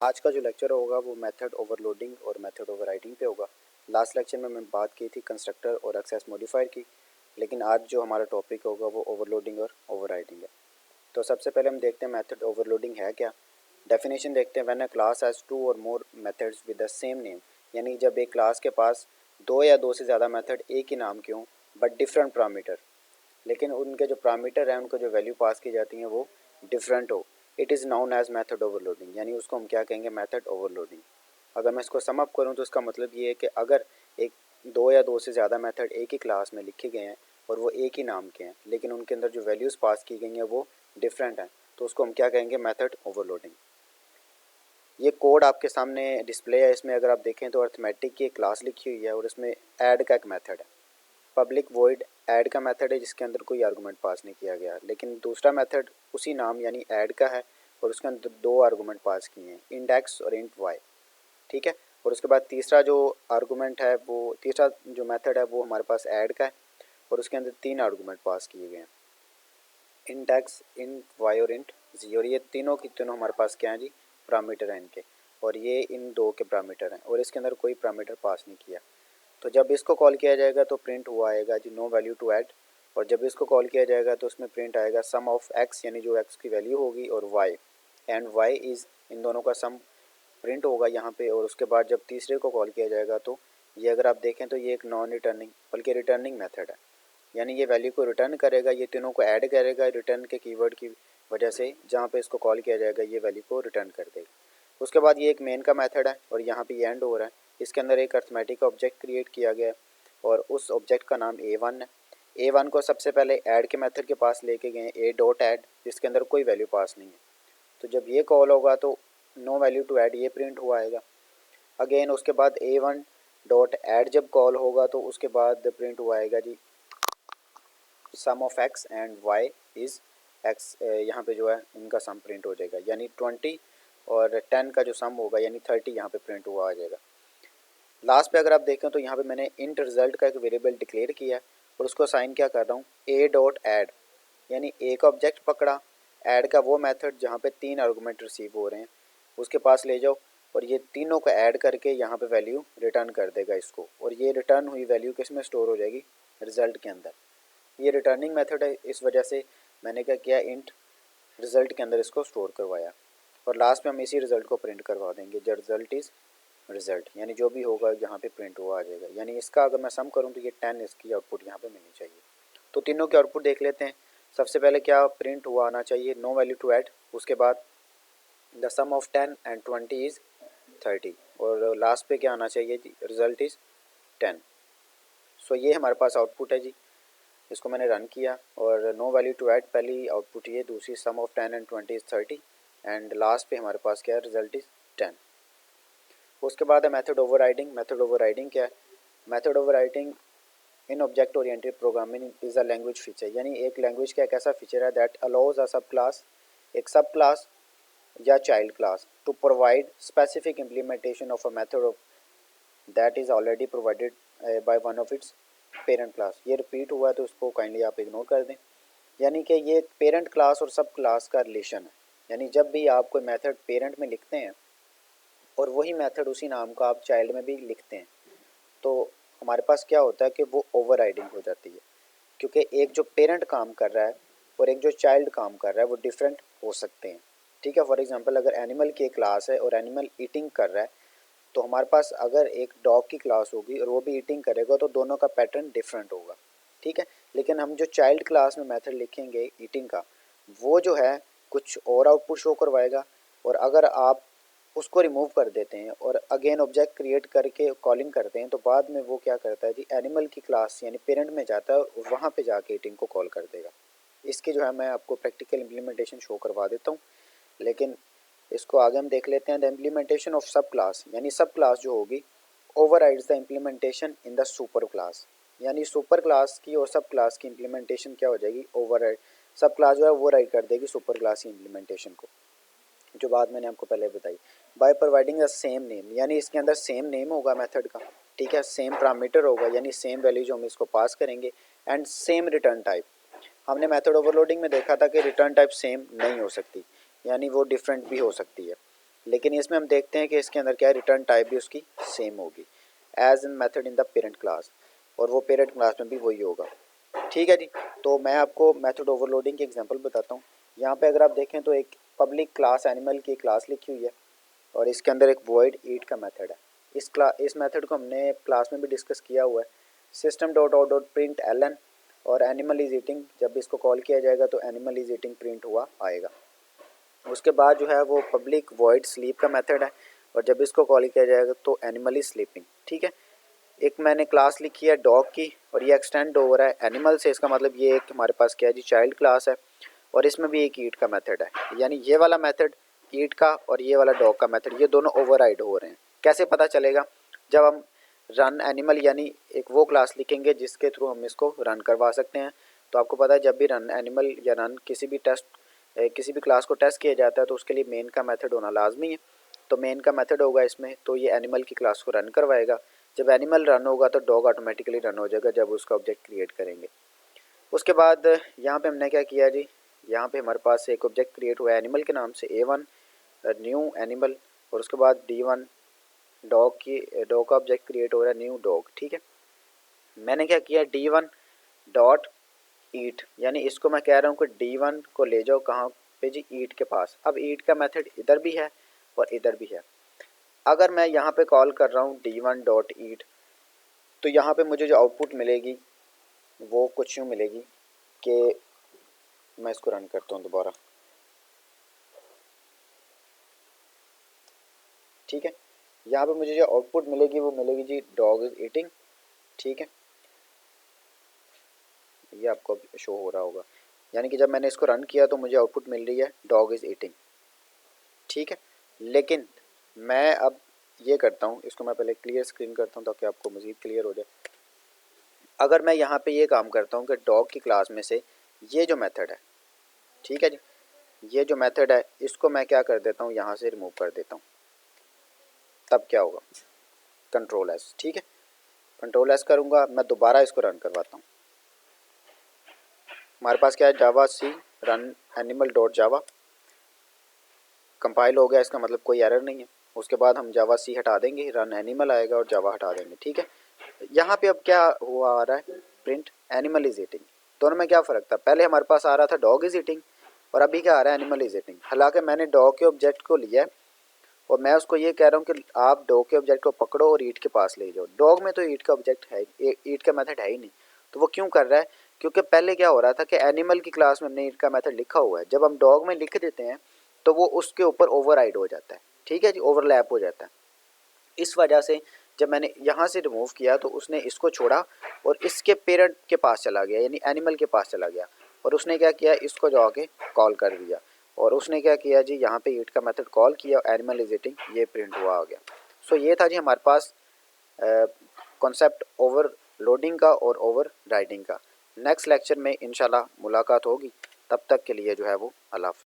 आज का जो लेक्चर होगा वो मेथड ओवरलोडिंग और मेथड ओवरराइडिंग पे होगा। लास्ट लेक्चर में मैं बात की थी कंस्ट्रक्टर और एक्सेस मॉडिफायर की, लेकिन आज जो हमारा टॉपिक होगा वो ओवरलोडिंग और ओवरराइडिंग है। तो सबसे पहले हम देखते हैं मेथड ओवरलोडिंग है क्या। डेफिनेशन देखते हैं। When a class has two or more methods with the same name, यानी जब एक क्लास के पास दो या दो से ज़्यादा मेथड एक ही नाम के हों बट डिफरेंट पैरामीटर, लेकिन उनके जो पैरामीटर हैं उनको जो वैल्यू पास की जाती हैं वो डिफरेंट हो, it is known as method overloading. यानी उसको हम क्या कहेंगे, मेथड ओवरलोडिंग। अगर मैं इसको सम अप करूँ तो इसका मतलब ये है कि अगर एक दो या दो से ज़्यादा मेथड एक ही क्लास में लिखे गए हैं और वो एक ही नाम के हैं, लेकिन उनके अंदर जो वैल्यूज़ पास की गई हैं वो डिफरेंट हैं, तो उसको हम क्या कहेंगे, मेथड ओवरलोडिंग। ये कोड आपके सामने डिस्प्ले है। इसमें अगर आप देखें तो अर्थमेटिक की एक क्लास लिखी हुई है और इसमें ऐड का एक मेथड है। पब्लिक वॉइड ऐड का मेथड है जिसके अंदर कोई आर्गूमेंट पास नहीं किया गया, लेकिन दूसरा मेथड उसी नाम यानी ऐड का है और उसके अंदर दो आर्गूमेंट पास किए हैं, इंडेक्स और इंट वाई। ठीक है। और उसके बाद तीसरा जो आर्गूमेंट है वो तीसरा जो मेथड है वो हमारे पास ऐड का है और उसके अंदर तीन आर्गूमेंट पास किए गए हैं, इंडेक्स, इंट वाई और इंट जी। और ये तीनों की तीनों हमारे पास क्या है जी, पैरामीटर हैं इनके, और ये इन दो के पैरामीटर हैं और इसके अंदर कोई पैरामीटर पास नहीं किया। तो जब इसको कॉल किया जाएगा तो प्रिंट हुआ आएगा जी नो वैल्यू टू ऐड, और जब इसको कॉल किया जाएगा तो उसमें प्रिंट आएगा सम ऑफ एक्स, यानी जो एक्स की वैल्यू होगी, और वाई, एंड वाई इज़, इन दोनों का सम प्रिंट होगा यहाँ पे। और उसके बाद जब तीसरे को कॉल किया जाएगा तो ये अगर आप देखें तो ये एक नॉन रिटर्निंग बल्कि रिटर्निंग मेथड है, यानी ये वैल्यू को रिटर्न करेगा, ये तीनों को ऐड करेगा रिटर्न के कीवर्ड की वजह से, जहाँ पे इसको कॉल किया जाएगा ये वैल्यू को रिटर्न कर देगा। उसके बाद ये एक मेन का मेथड है और यहाँ पे ये एंड हो रहा है। इसके अंदर एक अर्थमेटिक ऑब्जेक्ट क्रिएट किया गया है और उस ऑब्जेक्ट का नाम A1 है। A1 को सबसे पहले ऐड के मेथड के पास लेके गए ए डॉट ऐड, जिसके अंदर कोई वैल्यू पास नहीं है। तो जब ये कॉल होगा तो नो वैल्यू टू ऐड ये प्रिंट हुआ आएगा। अगेन उसके बाद A1 डॉट ऐड जब कॉल होगा तो उसके बाद प्रिंट हुआ आएगा जी sum of x and y is x. यहाँ पे जो है इनका सम प्रिंट हो जाएगा, यानी 20 और 10 का जो सम होगा यानी 30 यहाँ पे प्रिंट हुआ आ जाएगा। लास्ट पे अगर आप देखें तो यहाँ पे मैंने इंट रिजल्ट का एक वेरिएबल डिक्लेयर किया है और उसको साइन क्या कर रहा हूँ, ए डॉट ऐड, यानी एक ऑब्जेक्ट पकड़ा, ऐड का वो मेथड जहाँ पे तीन आर्गूमेंट रिसीव हो रहे हैं उसके पास ले जाओ और ये तीनों को ऐड करके यहाँ पे वैल्यू रिटर्न कर देगा इसको, और ये रिटर्न हुई वैल्यू किस में स्टोर हो जाएगी, रिजल्ट के अंदर। ये रिटर्निंग मेथड है, इस वजह से मैंने क्या किया, इंट रिजल्ट के अंदर इसको स्टोर करवाया और लास्ट में हम इसी रिजल्ट को प्रिंट करवा देंगे, जो रिजल्ट इज़ रिजल्ट, यानी जो भी होगा यहाँ पे प्रिंट हुआ आ जाएगा। यानी इसका अगर मैं सम करूँ तो ये 10 इसकी आउटपुट यहाँ पे मिलनी चाहिए। तो तीनों के आउटपुट देख लेते हैं। सबसे पहले क्या प्रिंट हुआ आना चाहिए, नो वैल्यू टू ऐड, उसके बाद the sum of 10 and 20 is 30, और लास्ट पे क्या आना चाहिए जी, रिजल्ट इज़ 10। सो ये हमारे पास आउटपुट है जी। इसको मैंने रन किया और नो वैल्यू टू ऐड पहली आउटपुट ये, दूसरी sum of 10 and 20 is 30, and last पे हमारे पास क्या है, रिजल्ट इज़ 10। उसके बाद है मेथड ओवरराइडिंग। मेथड ओवरराइडिंग क्या है, method overriding in object oriented programming is a language feature, यानी एक लैंग्वेज का एक ऐसा फीचर है दैट अलाउज अ सब क्लास, एक सब क्लास या child class, to provide specific implementation of a method of that is already provided by one of its parent class. ये रिपीट हुआ है तो उसको काइंडली आप इग्नोर कर दें। यानी कि ये पेरेंट क्लास और सब क्लास का रिलेशन है, यानी जब भी आप कोई मेथड पेरेंट में लिखते हैं और वही मेथड उसी नाम का आप चाइल्ड में भी लिखते हैं तो हमारे पास क्या होता है कि वो ओवरराइडिंग हो जाती है, क्योंकि एक जो पेरेंट काम कर रहा है और एक जो चाइल्ड काम कर रहा है वो डिफरेंट हो सकते हैं। ठीक है। फॉर एग्जांपल अगर एनिमल की एक क्लास है और एनिमल ईटिंग कर रहा है तो हमारे पास अगर एक डॉग की क्लास होगी और वो भी ईटिंग करेगा तो दोनों का पैटर्न डिफरेंट होगा। ठीक है। लेकिन हम जो चाइल्ड क्लास में मेथड लिखेंगे ईटिंग का, वो जो है कुछ और आउटपुट शो करवाएगा, और अगर आप उसको रिमूव कर देते हैं और अगेन ऑब्जेक्ट क्रिएट करके कॉलिंग करते हैं तो बाद में वो क्या करता है जी, एनिमल की क्लास यानी पेरेंट में जाता है और वहाँ पे जाके ईटिंग को कॉल कर देगा। इसकी जो है मैं आपको प्रैक्टिकल इम्प्लीमेंटेशन शो करवा देता हूँ, लेकिन इसको आगे हम देख लेते हैं। द इम्प्लीमेंटेशन ऑफ सब क्लास, यानी सब क्लास जो होगी overrides the implementation in the super class, यानी सुपर क्लास की और सब क्लास की इम्प्लीमेंटेशन क्या हो जाएगी, ओवरराइड। सब क्लास जो है वो राइड कर देगी सुपर क्लास की इम्प्लीमेंटेशन को, जो बात मैंने आपको पहले बताई। By providing a same name, यानी इसके अंदर सेम नेम होगा मेथड का, ठीक है, सेम पैरामीटर होगा यानी सेम वैल्यू जो हम इसको पास करेंगे, एंड सेम रिटर्न टाइप। हमने मेथड ओवरलोडिंग में देखा था कि रिटर्न टाइप सेम नहीं हो सकती, यानी वो डिफरेंट भी हो सकती है, लेकिन इसमें हम देखते हैं कि इसके अंदर क्या है, रिटर्न टाइप भी उसकी सेम होगी as in method in the parent class, और वो पेरेंट क्लास में भी वही होगा। ठीक है जी। तो मैं आपको मेथड ओवरलोडिंग की एग्जांपल बताता हूँ। यहाँ पे अगर आप देखें तो एक पब्लिक क्लास एनिमल की क्लास लिखी हुई है और इसके अंदर एक वॉइड ईट का मेथड है। इस मेथड को हमने क्लास में भी डिस्कस किया हुआ है। System dot out dot print ln और एनिमल इज ईटिंग, जब इसको कॉल किया जाएगा तो एनिमल इज ईटिंग प्रिंट हुआ आएगा। उसके बाद जो है वो पब्लिक वॉइड स्लीप का मेथड है और जब इसको कॉल किया जाएगा तो एनिमल इज स्लीपिंग। ठीक है। एक मैंने क्लास लिखी है डॉग की और ये एक्सटेंड हो रहा है एनिमल से, इसका मतलब ये एक हमारे पास क्या है जी, चाइल्ड क्लास है और इसमें भी एक ईट का मेथड है। यानी ये वाला मेथड ईट का और ये वाला डॉग का मेथड, ये दोनों ओवरराइड हो रहे हैं। कैसे पता चलेगा? जब हम रन एनिमल यानी एक वो क्लास लिखेंगे जिसके थ्रू हम इसको रन करवा सकते हैं। तो आपको पता है जब भी रन एनिमल या रन किसी भी क्लास को टेस्ट किया जाता है तो उसके लिए मेन का मेथड होना लाजमी है। तो मेन का मेथड होगा इसमें, तो ये एनिमल की क्लास को रन करवाएगा। जब एनिमल रन होगा तो डॉग ऑटोमेटिकली रन हो जाएगा जब उसका ऑब्जेक्ट क्रिएट करेंगे। उसके बाद यहाँ पे हमने क्या किया जी, यहाँ पे हमारे पास एक ऑब्जेक्ट क्रिएट हुआ है एनिमल के नाम से A1 न्यू एनिमल, और उसके बाद D1 डॉग का ऑब्जेक्ट क्रिएट हो रहा है न्यू डॉग। ठीक है। मैंने क्या किया, D1 डॉट ईट, यानी इसको मैं कह रहा हूँ कि D1 को ले जाओ कहाँ पे जी, ईट के पास। अब ईट का मेथड इधर भी है और इधर भी है। अगर मैं यहाँ पे कॉल कर रहा हूँ D1 डॉट ईट तो यहाँ पे मुझे जो आउटपुट मिलेगी वो कुछ यूँ मिलेगी कि मैं इसको रन करता हूँ दोबारा। ठीक है। यहाँ पे मुझे जो आउटपुट मिलेगी वो मिलेगी जी डॉग इज ईटिंग। ठीक है, ये आपको शो हो रहा होगा, यानी कि जब मैंने इसको रन किया तो मुझे आउटपुट मिल रही है डॉग इज ईटिंग। ठीक है। लेकिन मैं अब ये करता हूँ, इसको मैं पहले क्लियर स्क्रीन करता हूँ ताकि आपको मज़ीद क्लियर हो जाए। अगर मैं यहाँ पे ये काम करता हूँ कि डॉग की क्लास में से ये जो मेथड है, ठीक है जी, ये जो मेथड है इसको मैं क्या कर देता हूँ, यहाँ से रिमूव कर देता हूँ, तब क्या होगा, कंट्रोल एस। ठीक है, कंट्रोल एस करूँगा, मैं दोबारा इसको रन करवाता हूँ। हमारे पास क्या है, javac run animal dot Java compile हो गया, इसका मतलब कोई एरर नहीं है। उसके बाद हम जावा सी हटा देंगे, रन एनिमल आएगा और जावा हटा देंगे। ठीक है। यहाँ पे अब क्या हुआ आ रहा है, प्रिंट एनिमल इज ईटिंग। दोनों में क्या फ़र्क था, पहले हमारे पास आ रहा था डॉग इज ईटिंग और अभी क्या आ रहा है, एनिमल इज ईटिंग। हालांकि मैंने डॉग के ऑब्जेक्ट को लिया है और मैं उसको ये कह रहा हूँ कि आप डॉग के ऑब्जेक्ट को पकड़ो और ईट के पास ले जाओ। डॉग में तो ईट का ऑब्जेक्ट है, ईट का मेथड है ही नहीं, तो वो क्यों कर रहा है, क्योंकि पहले क्या हो रहा था कि एनिमल की क्लास में हमने ईट का मेथड लिखा हुआ है, जब हम डॉग में लिख देते हैं तो वो उसके ऊपर ओवरराइड हो जाता है। ठीक है जी, ओवरलैप हो जाता है। इस वजह से जब मैंने यहाँ से रिमूव किया तो उसने इसको छोड़ा और इसके पेरेंट के पास चला गया, यानी एनिमल के पास चला गया, और उसने क्या किया, इसको जाके कॉल कर दिया और उसने क्या किया जी, यहाँ पे ईट का मेथड कॉल किया, एनिमल इज ईटिंग, ये प्रिंट हुआ आ गया। सो ये था जी हमारे पास कॉन्सेप्ट ओवरलोडिंग का और ओवर राइडिंग का। नेक्स्ट लेक्चर में इंशाल्लाह मुलाकात होगी, तब तक के लिए जो है वो अल्लाह हाफ़िज़।